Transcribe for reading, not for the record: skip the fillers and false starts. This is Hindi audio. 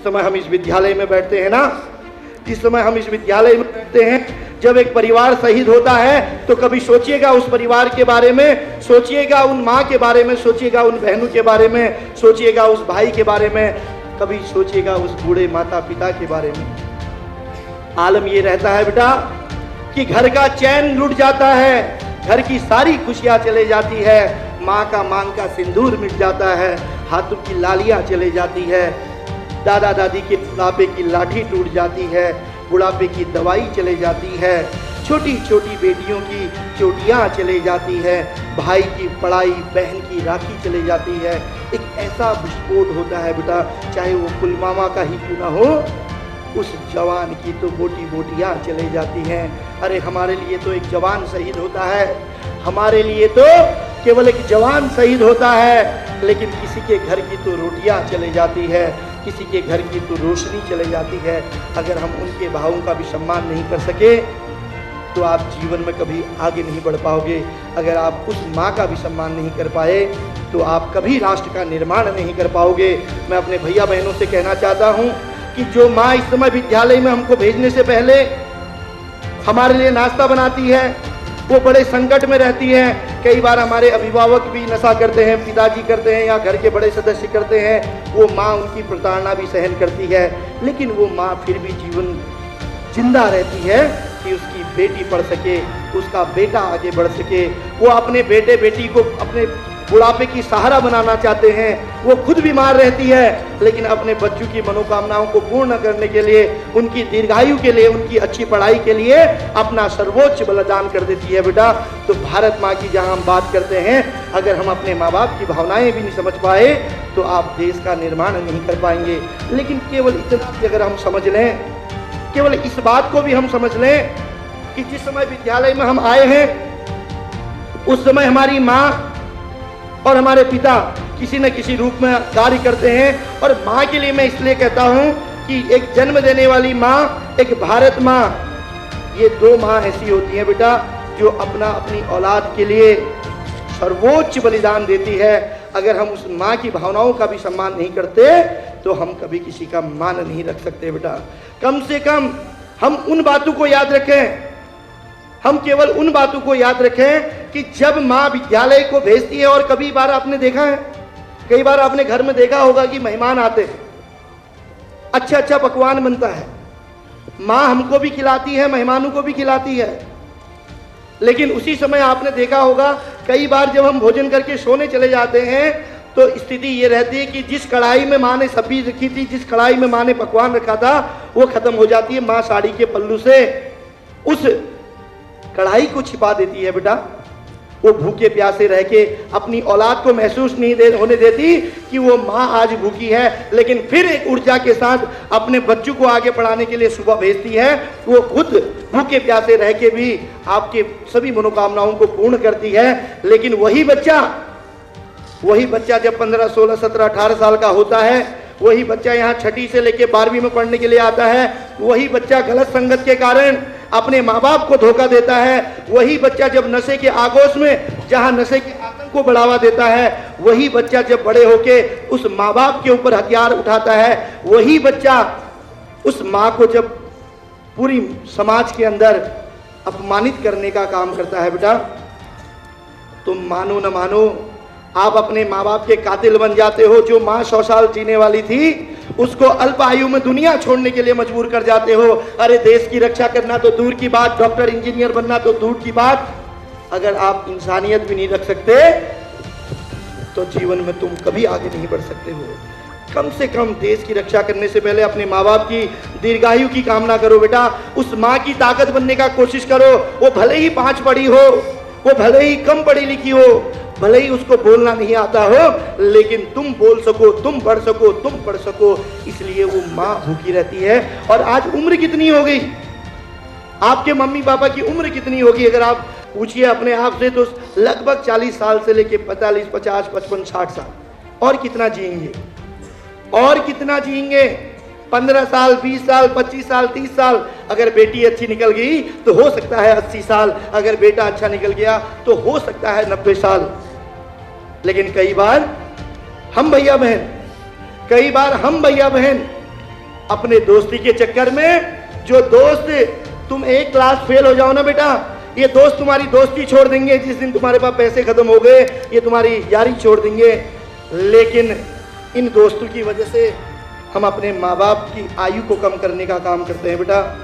जिस समय हम इस विद्यालय में बैठते हैं ना, जिस समय हम इस विद्यालय में बैठते हैं, जब एक परिवार शहीद होता है तो कभी सोचिएगा उस परिवार के बारे में, सोचिएगा उन माँ के बारे में, सोचिएगा उन बहनों के बारे में, सोचिएगा उस भाई के बारे में, कभी सोचिएगा उस बूढ़े माता पिता के बारे में। आलम ये रहता है बेटा कि घर का चैन लुट जाता है, घर की सारी खुशियां चले जाती है, माँ का मांग का सिंदूर मिट जाता है, हाथों की लालियां चले जाती है, दादा दादी के बुढ़ापे की लाठी टूट जाती है, बुढ़ापे की दवाई चले जाती है, छोटी छोटी बेटियों की चोटियाँ चले जाती है, भाई की पढ़ाई, बहन की राखी चले जाती है। एक ऐसा विस्फोट होता है बेटा, चाहे वो पुलवामा का ही क्यों ना हो, उस जवान की तो बोटी बोटियाँ चले जाती हैं। अरे हमारे लिए तो एक जवान शहीद होता है, हमारे लिए तो केवल एक जवान शहीद होता है, लेकिन किसी के घर की तो रोटियाँ चले जाती है, किसी के घर की तो रोशनी चले जाती है। अगर हम उनके भावों का भी सम्मान नहीं कर सके तो आप जीवन में कभी आगे नहीं बढ़ पाओगे। अगर आप उस माँ का भी सम्मान नहीं कर पाए तो आप कभी राष्ट्र का निर्माण नहीं कर पाओगे। मैं अपने भैया बहनों से कहना चाहता हूँ कि जो माँ इस समय विद्यालय में हमको भेजने से पहले हमारे लिए नाश्ता बनाती है, वो बड़े संकट में रहती है। कई बार हमारे अभिभावक भी नशा करते हैं, पिताजी करते हैं या घर के बड़े सदस्य करते हैं, वो माँ उनकी प्रताड़ना भी सहन करती है, लेकिन वो माँ फिर भी जीवन जिंदा रहती है कि उसकी बेटी पढ़ सके, उसका बेटा आगे बढ़ सके। वो अपने बेटे बेटी को अपने बुढ़ापे की सहारा बनाना चाहते हैं, वो खुद बीमार रहती है, लेकिन अपने बच्चों की मनोकामनाओं को पूर्ण करने के लिए, उनकी दीर्घायु के लिए, उनकी अच्छी पढ़ाई के लिए अपना सर्वोच्च बलिदान कर देती है बेटा। तो भारत माँ की जहाँ हम बात करते हैं, अगर हम अपने माँ बाप की भावनाएं भी नहीं समझ पाए तो आप देश का निर्माण नहीं कर पाएंगे। लेकिन केवल इतना अगर हम समझ लें, केवल इस बात को भी हम समझ लें कि जिस समय विद्यालय में हम आए हैं उस समय हमारी माँ और हमारे पिता किसी न किसी रूप में कार्य करते हैं। और माँ के लिए मैं इसलिए कहता हूँ कि एक जन्म देने वाली माँ, एक भारत माँ, ये दो माँ ऐसी होती हैं बेटा जो अपनी औलाद के लिए सर्वोच्च बलिदान देती है। अगर हम उस माँ की भावनाओं का भी सम्मान नहीं करते तो हम कभी किसी का मान नहीं रख सकते बेटा। कम से कम हम उन बातों को याद रखें, हम केवल उन बातों को याद रखें कि जब माँ विद्यालय को भेजती है, और कभी बार आपने देखा है, कई बार आपने घर में देखा होगा कि मेहमान आते हैं, अच्छा अच्छा पकवान बनता है, माँ हमको भी खिलाती है, मेहमानों को भी खिलाती है, लेकिन उसी समय आपने देखा होगा कई बार जब हम भोजन करके सोने चले जाते हैं तो स्थिति ये रहती है कि जिस कढ़ाई में माँ ने सब्जी रखी थी, जिस कढ़ाई में माँ ने पकवान रखा था, वो खत्म हो जाती है। माँ साड़ी के पल्लू से उस कढ़ाई को छिपा देती है बेटा। वो भूखे प्यासे रह के अपनी औलाद को महसूस नहीं होने देती कि वो माँ आज भूखी है, लेकिन फिर एक ऊर्जा के साथ अपने बच्चों को आगे पढ़ाने के लिए सुबह भेजती है। वो खुद भूखे प्यासे रह के भी आपके सभी मनोकामनाओं को पूर्ण करती है। लेकिन वही बच्चा जब 15, 16, 17, 18 साल का होता है, वही बच्चा यहाँ छठी से लेके 12वीं में पढ़ने के लिए आता है, वही बच्चा गलत संगत के कारण अपने माँ बाप को धोखा देता है। वही बच्चा जब नशे के आगोश में, जहाँ नशे के आतंक को बढ़ावा देता है, वही बच्चा जब बड़े होके उस माँ बाप के ऊपर हथियार उठाता है, वही बच्चा उस माँ को जब पूरी समाज के अंदर अपमानित करने का काम करता है बेटा, तुम मानो न मानो आप अपने माँ बाप के कातिल बन जाते हो। जो माँ 100 साल जीने वाली थी उसको अल्प आयु में दुनिया छोड़ने के लिए मजबूर कर जाते हो। अरे देश की रक्षा करना तो दूर की बात, डॉक्टर इंजीनियर बनना तो दूर की बात, अगर आप इंसानियत भी नहीं रख सकते तो जीवन में तुम कभी आगे नहीं बढ़ सकते हो। कम से कम देश की रक्षा करने से पहले अपने माँ बाप की दीर्घायु की कामना करो बेटा। उस माँ की ताकत बनने का कोशिश करो। वो भले ही 5 पढ़ी हो, वो भले ही कम पढ़ी लिखी हो, भले ही उसको बोलना नहीं आता हो, लेकिन तुम बोल सको, तुम बढ़ सको, तुम पढ़ सको, इसलिए वो माँ भूखी रहती है। और आज उम्र कितनी हो गई, आपके मम्मी पापा की उम्र कितनी होगी अगर आप पूछिए अपने आप से, तो लगभग 40 साल से लेके 45, 50, 55, 60 साल। और कितना जिएंगे, और कितना जिएंगे? 15 साल, 20 साल, 25 साल, 30 साल। अगर बेटी अच्छी निकल गई तो हो सकता है 80 साल, अगर बेटा अच्छा निकल गया तो हो सकता है 90 साल। लेकिन कई बार हम भैया बहन अपने दोस्ती के चक्कर में जो दोस्त, तुम एक क्लास फेल हो जाओ ना बेटा, ये दोस्त तुम्हारी दोस्ती छोड़ देंगे। जिस दिन तुम्हारे पास पैसे खत्म हो गए ये तुम्हारी यारी छोड़ देंगे। लेकिन इन दोस्तों की वजह से हम अपने माँ बाप की आयु को कम करने का काम करते हैं बेटा।